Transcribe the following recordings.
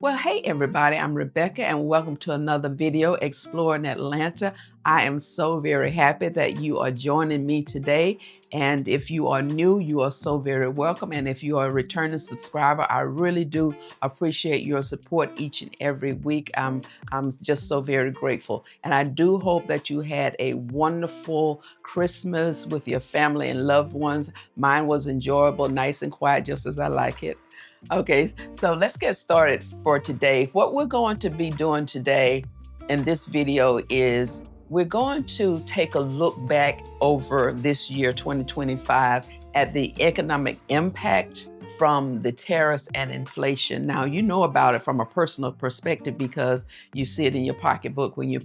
Well, hey everybody, I'm Rebecca and welcome to another video exploring Atlanta. I am so very happy that you are joining me today. And if you are new, you are so very welcome. And if you are a returning subscriber, I really do appreciate your support each and every week. I'm just so very grateful. And I do hope that you had a wonderful Christmas with your family and loved ones. Mine was enjoyable, nice and quiet, just as I like it. Okay, so let's get started for today. What we're going to be doing today in this video is we're going to take a look back over this year, 2025, at the economic impact from the tariffs and inflation. Now, you know about it from a personal perspective because you see it in your pocketbook when you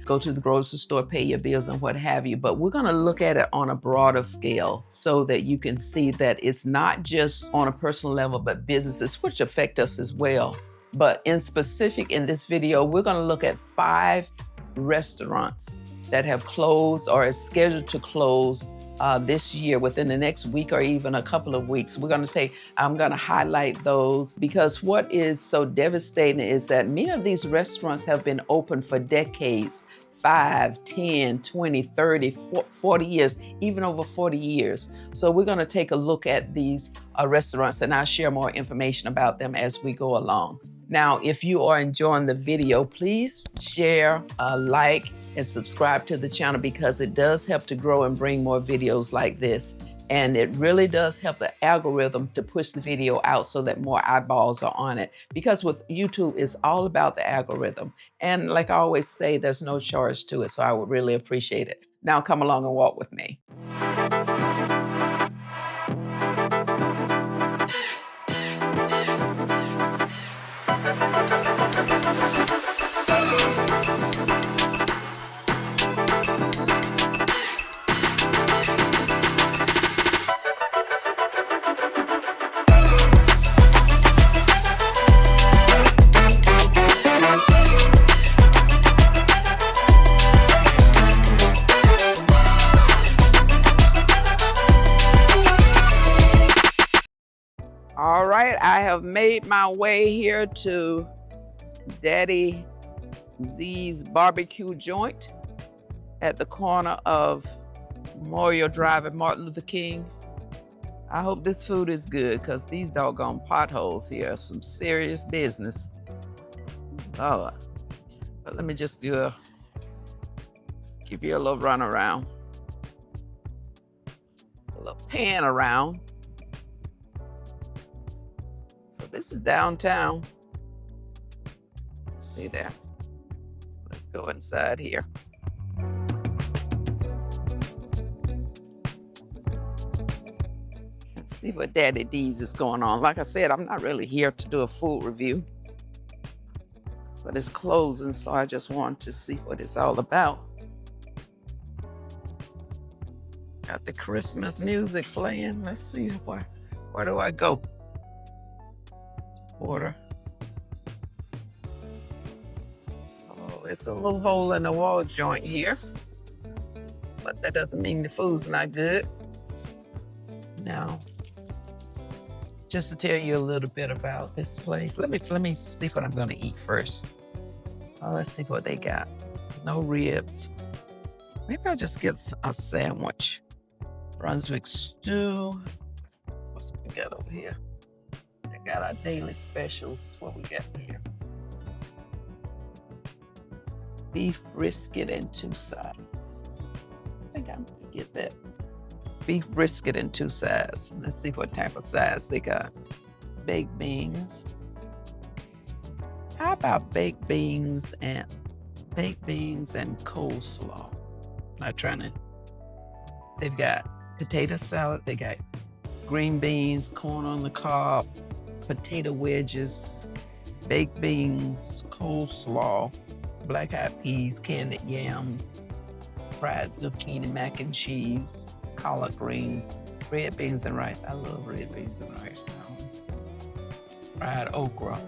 go to the grocery store, pay your bills and what have you. But we're going to look at it on a broader scale so that you can see that it's not just on a personal level, but businesses which affect us as well. But in specific, in this video, we're going to look at 5 restaurants that have closed or is scheduled to close this year within the next week or even a couple of weeks. I'm going to highlight those because what is so devastating is that many of these restaurants have been open for decades, 5, 10, 20, 30, 40 years, even over 40 years. So we're going to take a look at these restaurants and I'll share more information about them as we go along. Now, if you are enjoying the video, please share, like, and subscribe to the channel because it does help to grow and bring more videos like this. And it really does help the algorithm to push the video out so that more eyeballs are on it. Because with YouTube, it's all about the algorithm. And like I always say, there's no charge to it. So I would really appreciate it. Now come along and walk with me. All right, I have made my way here to Daddy Z's barbecue joint at the corner of Memorial Drive and Martin Luther King. I hope this food is good because these doggone potholes here are some serious business. Oh, but let me just give you a little run around, a little pan around. So this is downtown. See there? So let's go inside here. Let's see what Daddy D's is going on. Like I said, I'm not really here to do a food review, but it's closing, so I just want to see what it's all about. Got the Christmas music playing. Let's see where do I go? Order. Oh, it's a little hole in the wall joint here, but that doesn't mean the food's not good. Now, just to tell you a little bit about this place, let me see what I'm gonna eat first. Let's see what they got. No ribs. Maybe I'll just get a sandwich. Brunswick stew. What's we got over here? Got our daily specials. What we got here? Beef brisket and 2 sides. I think I'm gonna get that. Beef brisket and 2 sides. Let's see what type of sides they got. Baked beans. How about baked beans and coleslaw? They've got potato salad. They got green beans, corn on the cob, potato wedges, baked beans, coleslaw, black-eyed peas, candied yams, fried zucchini, mac and cheese, collard greens, red beans and rice. I love red beans and rice. Fried okra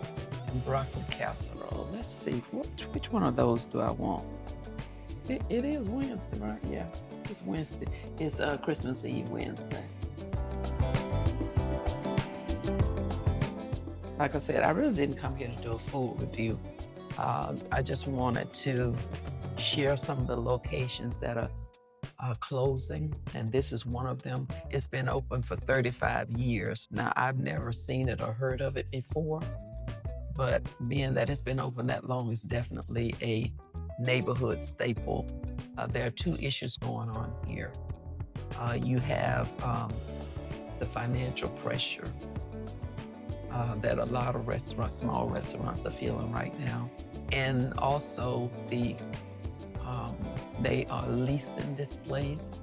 and broccoli casserole. Let's see, which one of those do I want? It is Wednesday, right? Yeah, it's Wednesday. It's Christmas Eve Wednesday. like I said, I really didn't come here to do a food review. I just wanted to share some of the locations that are closing, and this is one of them. It's been open for 35 years. Now, I've never seen it or heard of it before, but being that it's been open that long, it's definitely a neighborhood staple. There are two issues going on here. You have the financial pressure that a lot of restaurants, small restaurants, are feeling right now. And also they are leasing this place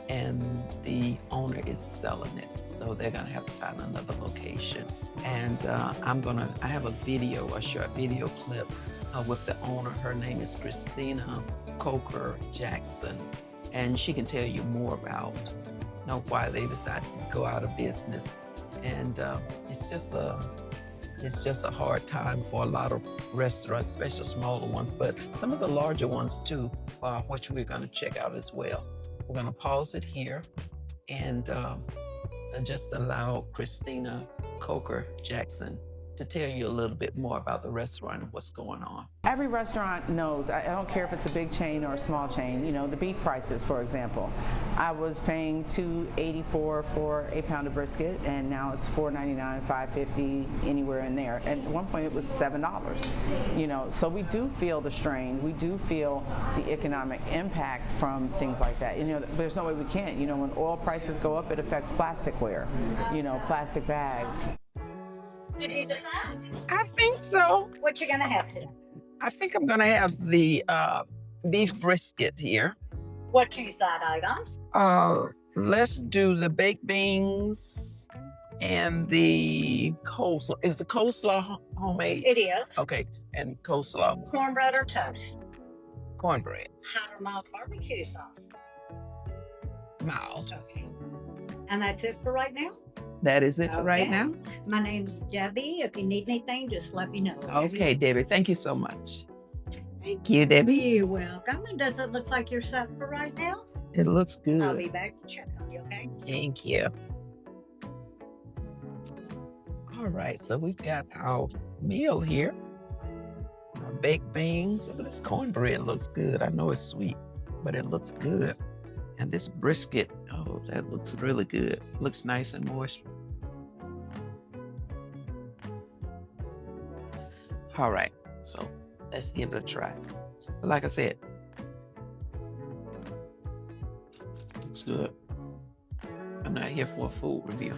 and the owner is selling it. So they're gonna have to find another location. And I have a short video clip with the owner. Her name is Christina Coker Jackson. And she can tell you more about why they decided to go out of business. And it's just a hard time for a lot of restaurants, especially smaller ones, but some of the larger ones too, which we're going to check out as well. We're going to pause it here and just allow Christina Coker Jackson to tell you a little bit more about the restaurant and what's going on. Every restaurant knows, I don't care if it's a big chain or a small chain, the beef prices, for example. I was paying $2.84 for a pound of brisket, and now it's $4.99, $5.50, anywhere in there. And at one point it was $7. So we do feel the strain. We do feel the economic impact from things like that. There's no way we can't. When oil prices go up, it affects plasticware, plastic bags. Did you decide? I think so. What you gonna have today? I think I'm gonna have the beef brisket here. What two side items? Let's do the baked beans and the coleslaw. Is the coleslaw homemade? It is. Okay, and coleslaw. Cornbread or toast? Cornbread. Hot or mild barbecue sauce? Mild. Okay. And that's it for right now? That is it for right now? My name's Debbie. If you need anything, just let me know. Okay, Debbie. Thank you so much. Thank you, Debbie. You're welcome. And does it look like you're set for right now? It looks good. I'll be back to check on you, okay? Thank you. All right, so we've got our meal here. Our baked beans. Oh, this cornbread looks good. I know it's sweet, but it looks good. And this brisket, oh, that looks really good. Looks nice and moist. All right, so let's give it a try. But like I said, it's good. I'm not here for a food review.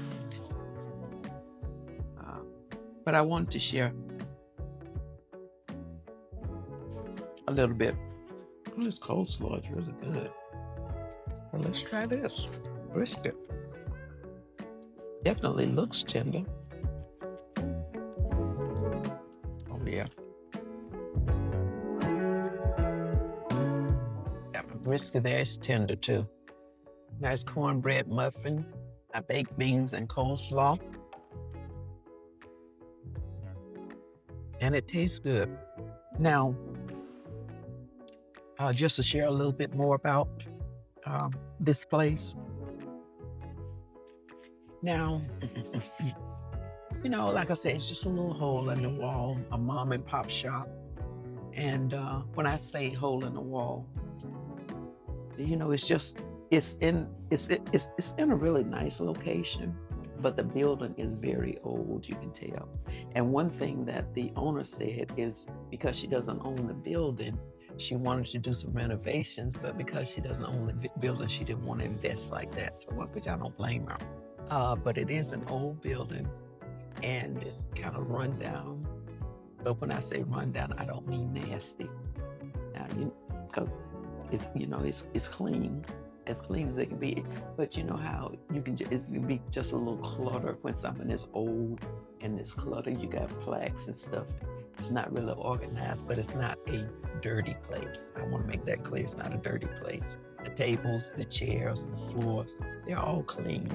But I wanted to share a little bit. Oh, this coleslaw is really good. Well, let's try this brisket. Definitely looks tender. Oh yeah. Got my brisket there, it's tender too. Nice cornbread muffin, my baked beans and coleslaw. And it tastes good. Now, just to share a little bit more about this place. Now, like I said, it's just a little hole in the wall, a mom and pop shop. And when I say hole in the wall, it's in a really nice location, but the building is very old, you can tell. And one thing that the owner said is because she doesn't own the building, she wanted to do some renovations, but because she doesn't own the building, she didn't want to invest like that. So, which I don't blame her. But it is an old building, and it's kind of run down. But when I say run down, I don't mean nasty. Now, because it's clean, as clean as it can be. But you know how it can be just a little clutter when something is old and it's cluttered. You got plaques and stuff. It's not really organized, but it's not a dirty place. I want to make that clear. It's not a dirty place. The tables, the chairs, the floors, they're all clean,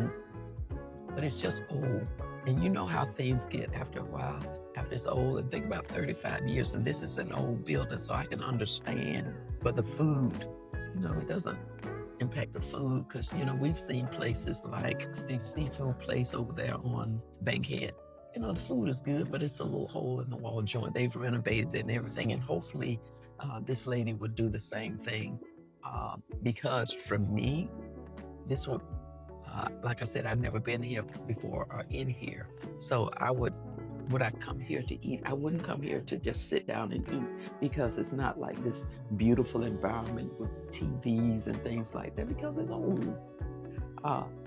but it's just old. And you know how things get after a while, after it's old. And think about 35 years, and this is an old building, so I can understand. But the food, it doesn't impact the food, because, we've seen places like the seafood place over there on Bankhead. you know, the food is good, but it's a little hole in the wall joint. They've renovated it and everything, and hopefully this lady would do the same thing. Because for me, this would, like I said, I've never been here before or in here. So would I come here to eat? I wouldn't come here to just sit down and eat, because it's not like this beautiful environment with TVs and things like that, because it's old.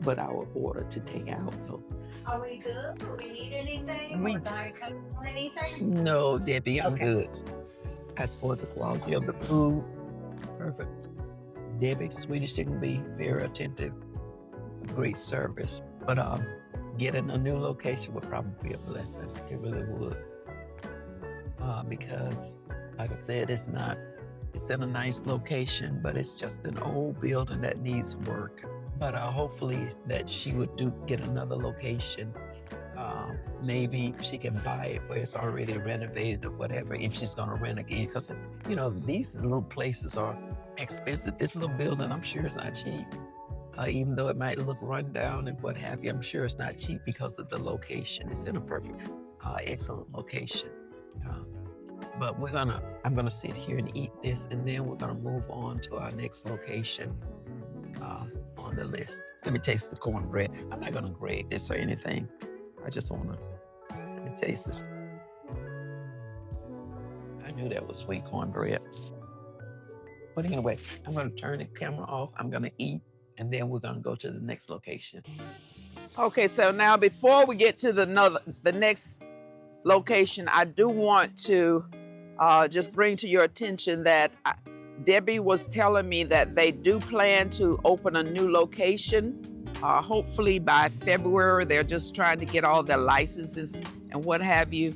But I would order to take out. So. Are we good? Do we need anything? We- Or Diet Coke or anything? No, Debbie, I'm Okay. good. As far as the quality of the food, perfect. Debbie, Swedish chicken be very attentive, great service. But getting a new location would probably be a blessing. It really would. Because, like I said, it's in a nice location, but it's just an old building that needs work. But hopefully that she would get another location. Maybe she can buy it where it's already renovated or whatever, if she's gonna rent again. Because, you know, these little places are expensive. This little building, I'm sure it's not cheap. Even though it might look run down and what have you, I'm sure it's not cheap because of the location. It's in a perfect, excellent location. But I'm gonna sit here and eat this, and then we're gonna move on to our next location on the list. Let me taste the cornbread. I'm not gonna grade this or anything. I just let me taste this. I knew that was sweet cornbread. But anyway, I'm gonna turn the camera off. I'm gonna eat, and then we're gonna go to the next location. Okay, so now before we get to the next location, I do want to just bring to your attention that Debbie was telling me that they do plan to open a new location, hopefully by February. They're just trying to get all their licenses and what have you.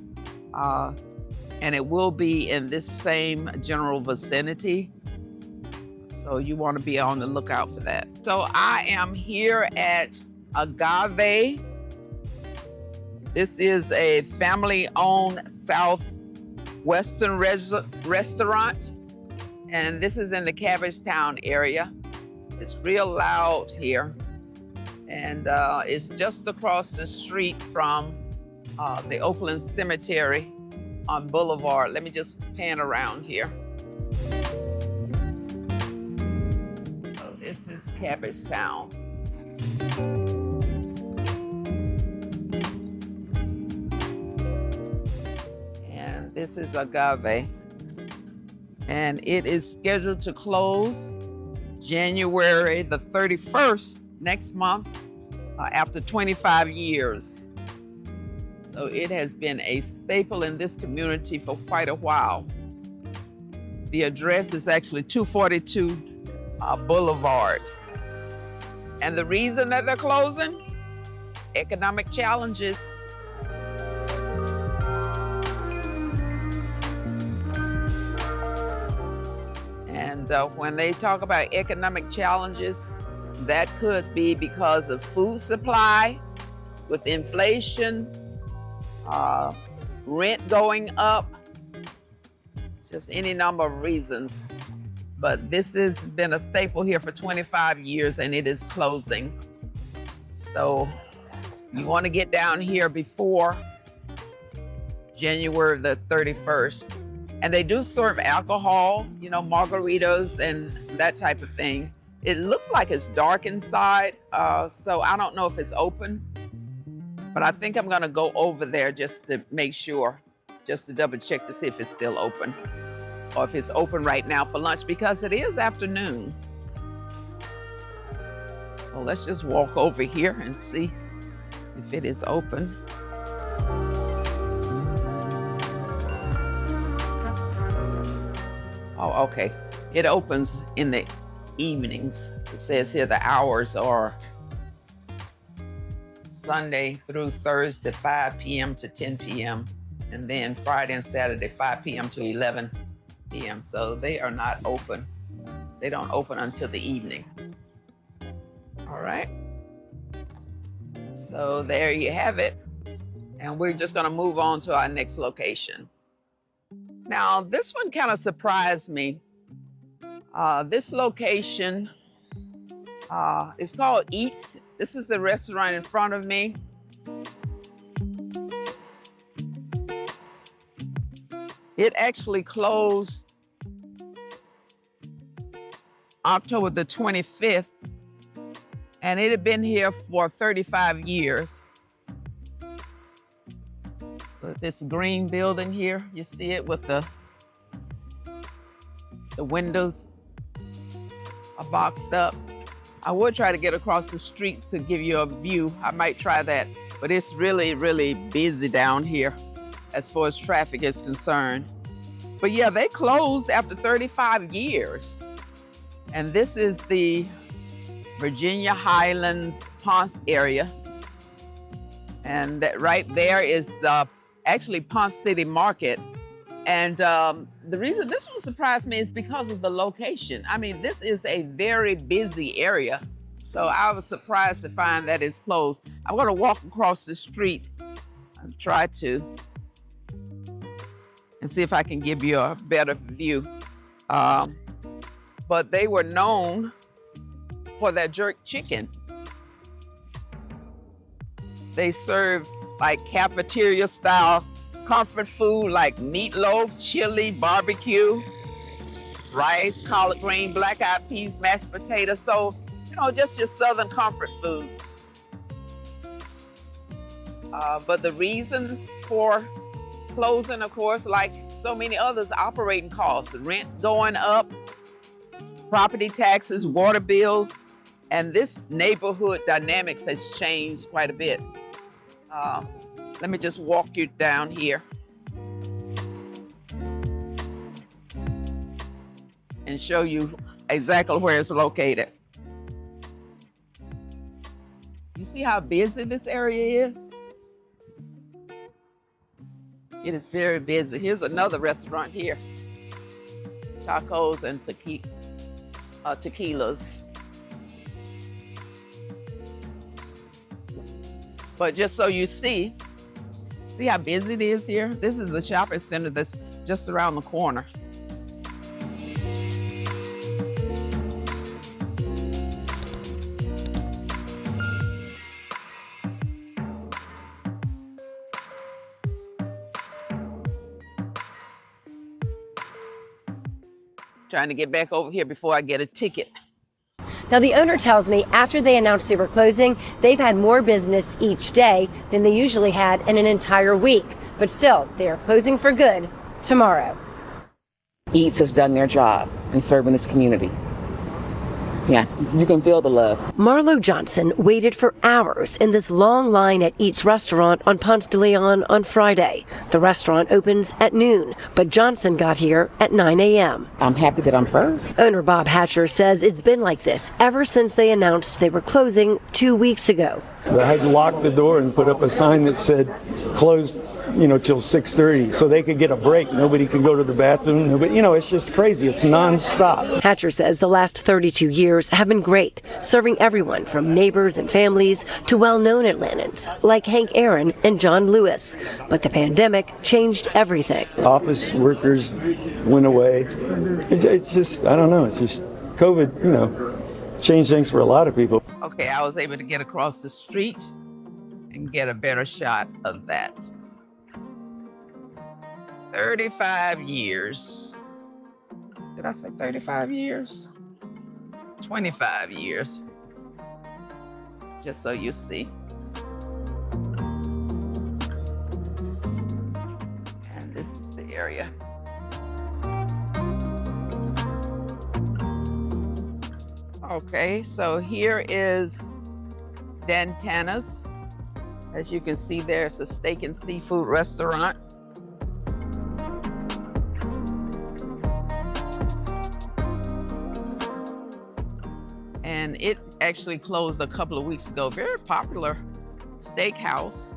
And it will be in this same general vicinity. So you want to be on the lookout for that. So I am here at Agave. This is a family-owned southwestern restaurant. And this is in the Cabbagetown area. It's real loud here. And it's just across the street from the Oakland Cemetery on Boulevard. Let me just pan around here. So this is Cabbagetown. And this is Agave. And it is scheduled to close January the 31st next month, after 25 years. So it has been a staple in this community for quite a while. The address is actually 242 Boulevard. And the reason that they're closing? Economic challenges. And when they talk about economic challenges, that could be because of food supply, with inflation, rent going up, just any number of reasons. But this has been a staple here for 25 years, and it is closing. So you want to get down here before January the 31st. And they do serve alcohol, you know, margaritas and that type of thing. It looks like it's dark inside, so I don't know if it's open. But I think I'm gonna go over there just to make sure, just to double check to see if it's still open, or if it's open right now for lunch, because it is afternoon. So let's just walk over here and see if it is open. Oh, okay. It opens in the evenings. It says here the hours are Sunday through Thursday, 5 p.m. to 10 p.m. And then Friday and Saturday, 5 p.m. to 11 p.m. So they are not open. They don't open until the evening. All right. So there you have it. And we're just going to move on to our next location. Now, this one kind of surprised me. This location is called Eats. This is the restaurant in front of me. It actually closed October the 25th, and it had been here for 35 years. So this green building here, you see it with the windows are boxed up. I would try to get across the street to give you a view. I might try that, but it's really, really busy down here as far as traffic is concerned. But yeah, they closed after 35 years. And this is the Virginia Highlands Ponce area. And that right there is actually Ponce City Market. And the reason this one surprised me is because of the location. I mean, this is a very busy area. So I was surprised to find that it's closed. I'm gonna walk across the street and try to, and see if I can give you a better view. But they were known for their jerk chicken. They served like cafeteria style comfort food like meatloaf, chili, barbecue, rice, collard green, black-eyed peas, mashed potatoes. So, you know, just your Southern comfort food. But the reason for closing, of course, like so many others, operating costs, rent going up, property taxes, water bills, and this neighborhood dynamics has changed quite a bit. Let me just walk you down here and show you exactly where it's located. You see how busy this area is? It is very busy. Here's another restaurant here. Tacos and tequilas. But just so you see how busy it is here? This is the shopping center that's just around the corner. Trying to get back over here before I get a ticket. Now, the owner tells me after they announced they were closing, they've had more business each day than they usually had in an entire week. But still, they are closing for good tomorrow. Eats has done their job in serving this community. Yeah, you can feel the love. Marlo Johnson waited for hours in this long line at Eats restaurant on Ponce de Leon on Friday. The restaurant opens at noon, but Johnson got here at 9 a.m. I'm happy that I'm first. Owner Bob Hatcher says it's been like this ever since they announced they were closing 2 weeks ago. I had to lock the door and put up a sign that said closed, till 6:30 so they could get a break. Nobody could go to the bathroom. Nobody, it's just crazy. It's nonstop. Hatcher says the last 32 years have been great, serving everyone from neighbors and families to well-known Atlantans like Hank Aaron and John Lewis. But the pandemic changed everything. Office workers went away. It's just, I don't know. It's just COVID, changed things for a lot of people. Okay, I was able to get across the street and get a better shot of that. 35 years. Did I say 35 years? 25 years. Just so you see. And this is the area. Okay, so here is Dantanna's. As you can see, there's a steak and seafood restaurant. And it actually closed a couple of weeks ago. Very popular steakhouse.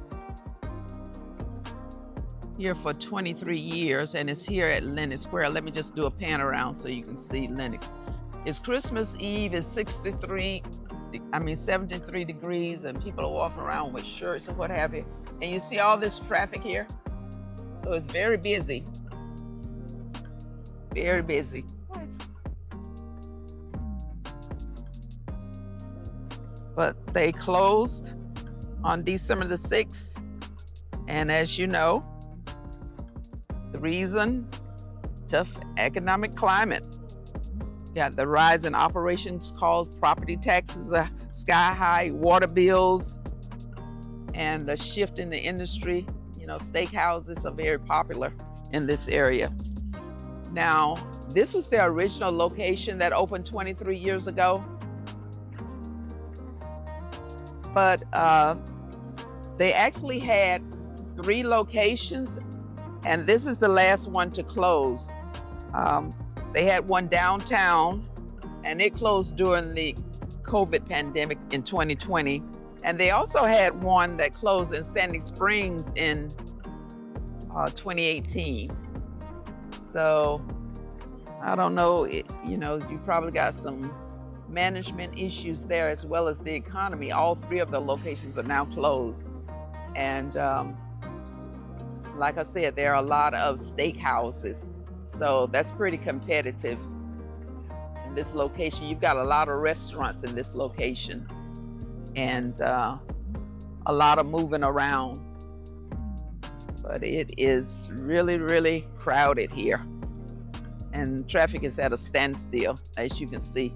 Here for 23 years, and it's here at Lenox Square. Let me just do a pan around so you can see Lenox. It's Christmas Eve, it's 73 degrees, and people are walking around with shirts and what have you. And you see all this traffic here? So it's very busy. Very busy. But they closed on December the 6th. And as you know, The reason? Tough economic climate. Yeah, the rise in operations costs, property taxes are sky high, water bills, and the shift in the industry. You know, steakhouses are very popular in this area. Now, this was their original location that opened 23 years ago. But they actually had 3 locations, and this is the last one to close. They had one downtown, and it closed during the COVID pandemic in 2020. And they also had one that closed in Sandy Springs in 2018. So I don't know, you know, you probably got some management issues there as well as the economy. All 3 of the locations are now closed. And like I said, there are a lot of steakhouses. So that's pretty competitive in this location. You've got a lot of restaurants in this location and a lot of moving around. But it is really, really crowded here. And traffic is at a standstill, as you can see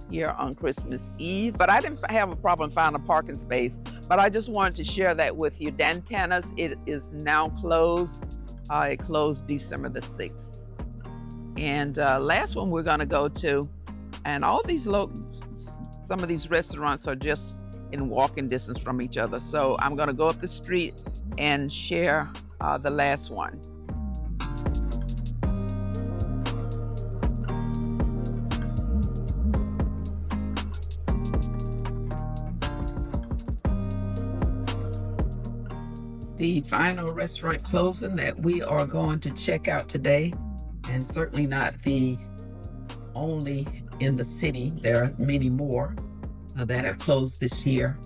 here on Christmas Eve. But I didn't have a problem finding a parking space, but I just wanted to share that with you. Dantanna's, it is now closed. It closed December the 6th. And last one we're gonna go to, and all these some of these restaurants are just in walking distance from each other. So I'm gonna go up the street and share the last one. The final restaurant closing that we are going to check out today, and certainly not the only in the city. There are many more that have closed this year,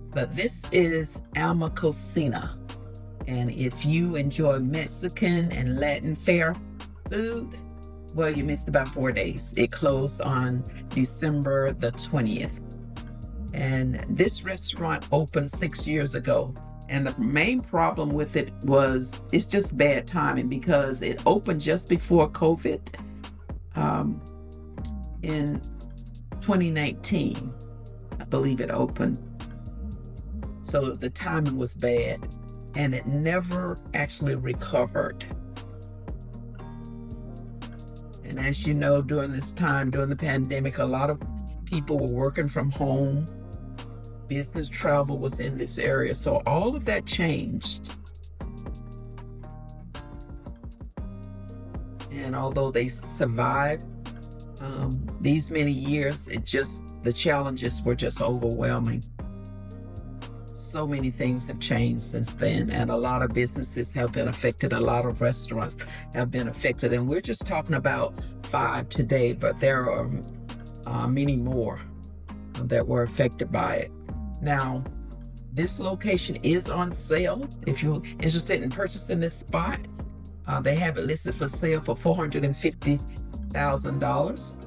but this is Alma Cocina. And if you enjoy Mexican and Latin fare food, well, you missed about 4 days. It closed on December the 20th. And this restaurant opened 6 years ago. And the main problem with it was it's just bad timing because it opened just before COVID in 2019. I believe it opened. So the timing was bad and it never actually recovered. And as you know, during this time, during the pandemic, a lot of people were working from home. Business travel was in this area. So all of that changed. And although they survived these many years, the challenges were just overwhelming. So many things have changed since then, and a lot of businesses have been affected. A lot of restaurants have been affected, and we're just talking about 5 today, but there are many more that were affected by it. Now, this location is on sale. If you're interested in purchasing this spot, they have it listed for sale for $450,000.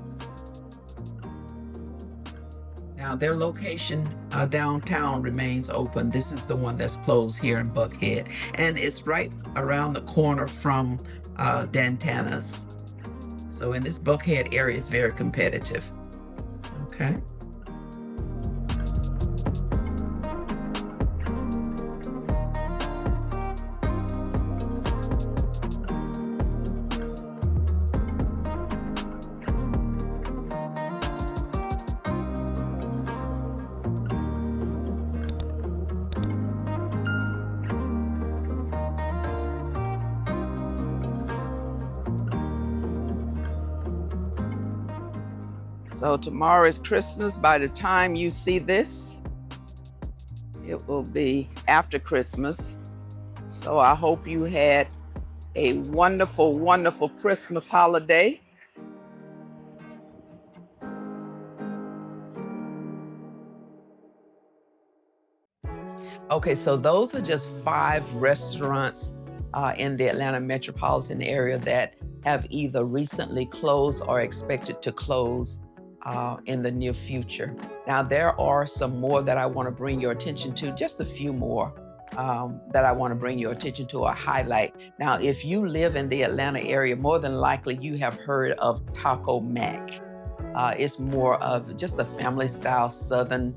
Now, their location downtown remains open. This is the one that's closed here in Buckhead, and it's right around the corner from Dantanna's. So in this Buckhead area, it's very competitive. Okay. So tomorrow is Christmas. By the time you see this, it will be after Christmas. So I hope you had a wonderful, wonderful Christmas holiday. Okay, so those are just 5 restaurants in the Atlanta metropolitan area that have either recently closed or expected to close in the near future. Now, there are some more that I want to bring your attention to, just a few more. that I want to bring your attention to or highlight. Now, if you live in the Atlanta area, more than likely you have heard of Taco Mac. It's more of just a family-style Southern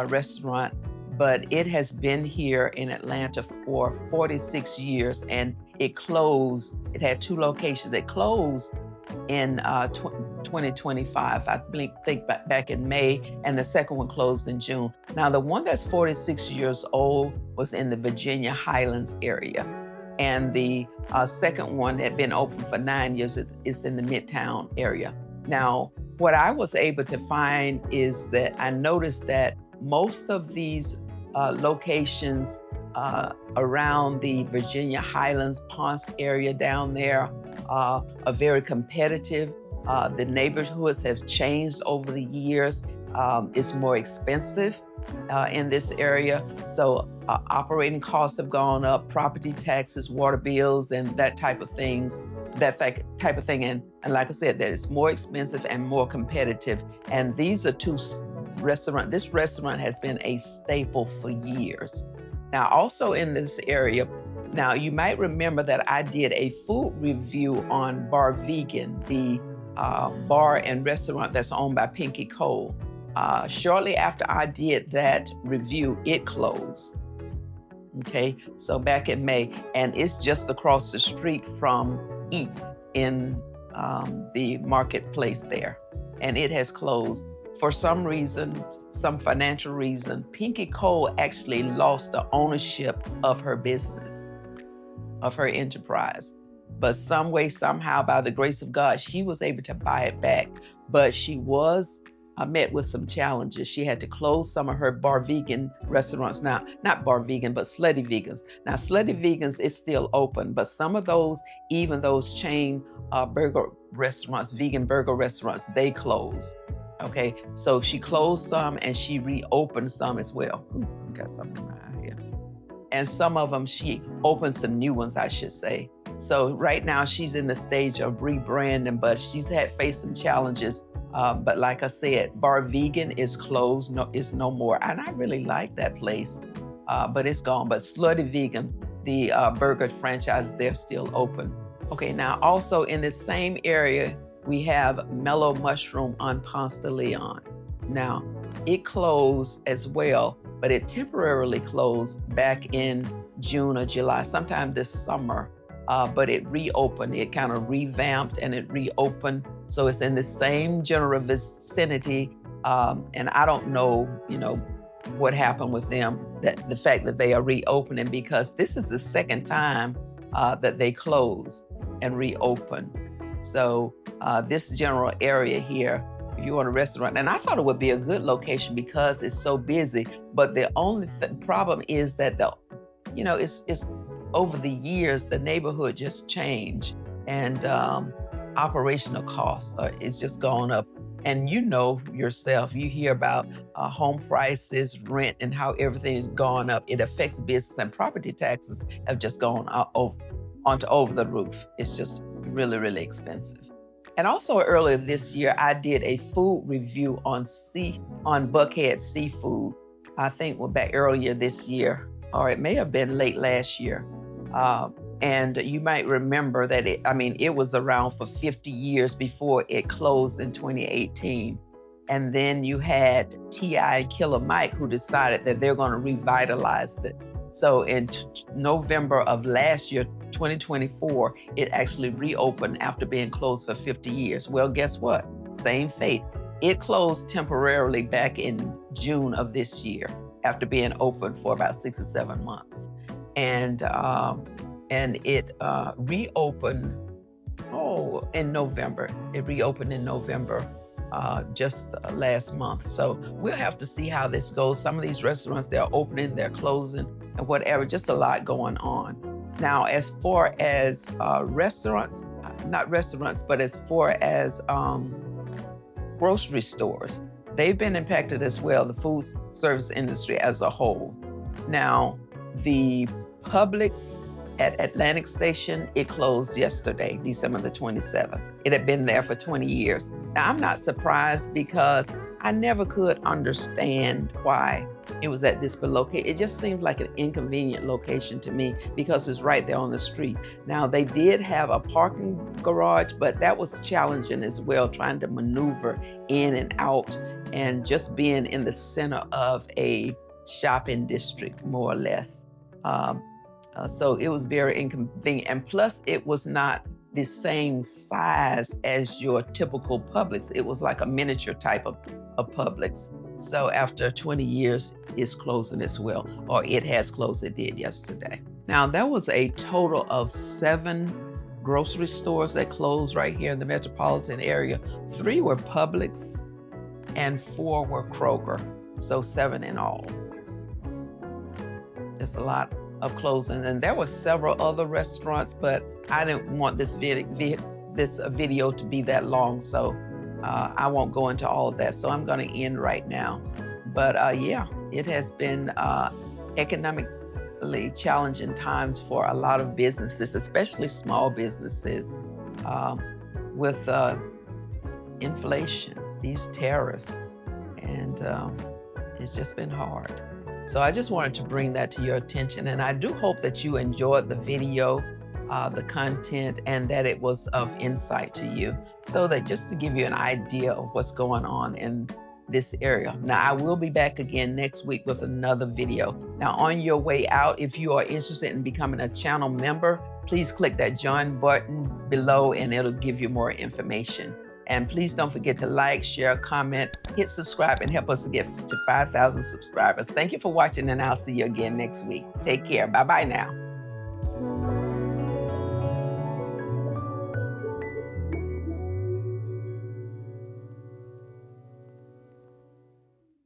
restaurant, but it has been here in Atlanta for 46 years, and it closed. It had 2 locations. It closed in 2025, I think back in May, and the second one closed in June. Now, the one that's 46 years old was in the Virginia Highlands area, and the second one had been open for 9 years. It's in the Midtown area. Now, what I was able to find is that I noticed that most of these locations around the Virginia Highlands, Ponce area down there are very competitive. The neighborhoods have changed over the years. It's more expensive in this area. So operating costs have gone up, property taxes, water bills, and that type of things. And like I said, that it's more expensive and more competitive. And these are 2 restaurants. This restaurant has been a staple for years. Now, also in this area, now you might remember that I did a food review on Bar Vegan, the bar and restaurant that's owned by Pinky Cole. Shortly after I did that review, it closed. Okay, so back in May, and it's just across the street from Eats in the marketplace there, and it has closed. For some reason, some financial reason, Pinky Cole actually lost the ownership of her business, of her enterprise. But some way, somehow, by the grace of God, she was able to buy it back. But she was met with some challenges. She had to close some of her Bar Vegan restaurants. Now, not Bar Vegan, but Slutty Vegans. Now, Slutty Vegans is still open, but some of those, even those chain burger restaurants, vegan burger restaurants, they closed. Okay, so she closed some and she reopened some as well. Ooh, got something in my eye here. And some of them, she opened some new ones, I should say. So right now she's in the stage of rebranding, but she's faced some challenges. But like I said, Bar Vegan is closed, it's no more. And I really like that place, but it's gone. But Slutty Vegan, the burger franchise, they're still open. Okay, now also in the same area, we have Mellow Mushroom on Ponce de Leon. Now, it closed as well, but it temporarily closed back in June or July, sometime this summer. But it reopened, it kind of revamped and it reopened. So it's in the same general vicinity. And I don't know, what happened with them, that the fact that they are reopening, because this is the second time that they closed and reopened. So this general area here, if you want a restaurant, and I thought it would be a good location because it's so busy, but the only problem is that it's over the years, the neighborhood just changed, and operational costs it's just gone up. And yourself, you hear about home prices, rent, and how everything is gone up. It affects business, and property taxes have just gone over the roof. It's just really, really expensive. And also earlier this year, I did a food review on Buckhead Seafood. I think back earlier this year, or it may have been late last year. And you might remember that it was around for 50 years before it closed in 2018. And then you had T.I. and Killer Mike, who decided that they're going to revitalize it. So in November of last year, 2024, it actually reopened after being closed for 50 years. Well, guess what? Same fate. It closed temporarily back in June of this year after being open for about 6 or 7 months. And it reopened in November. It reopened in November, just last month. So we'll have to see how this goes. Some of these restaurants, they're opening, they're closing, and whatever, just a lot going on. Now, as far as restaurants, not restaurants, but as far as grocery stores, they've been impacted as well, the food service industry as a whole. Now, the Publix at Atlantic Station, it closed yesterday, December the 27th. It had been there for 20 years. Now, I'm not surprised because I never could understand why it was at this location. It just seemed like an inconvenient location to me because it's right there on the street. Now, they did have a parking garage, but that was challenging as well, trying to maneuver in and out and just being in the center of a shopping district, more or less. So it was very inconvenient. And plus, it was not the same size as your typical Publix. It was like a miniature type of Publix. So after 20 years, it's closing as well, or it has closed. It did yesterday. Now, there was a total of 7 grocery stores that closed right here in the metropolitan area. 3 were Publix and 4 were Kroger. So 7 in all. There's a lot of closing. And there were several other restaurants, but I didn't want this video to be that long, so I won't go into all of that. So I'm going to end right now. But yeah, it has been economically challenging times for a lot of businesses, especially small businesses, with inflation, these tariffs, and it's just been hard. So I just wanted to bring that to your attention, and I do hope that you enjoyed the video, the content, and that it was of insight to you, so that just to give you an idea of what's going on in this area. Now, I will be back again next week with another video. Now, on your way out, if you are interested in becoming a channel member, please click that join button below and it'll give you more information. And please don't forget to like, share, comment, hit subscribe, and help us to get to 5,000 subscribers. Thank you for watching, and I'll see you again next week. Take care. Bye-bye now.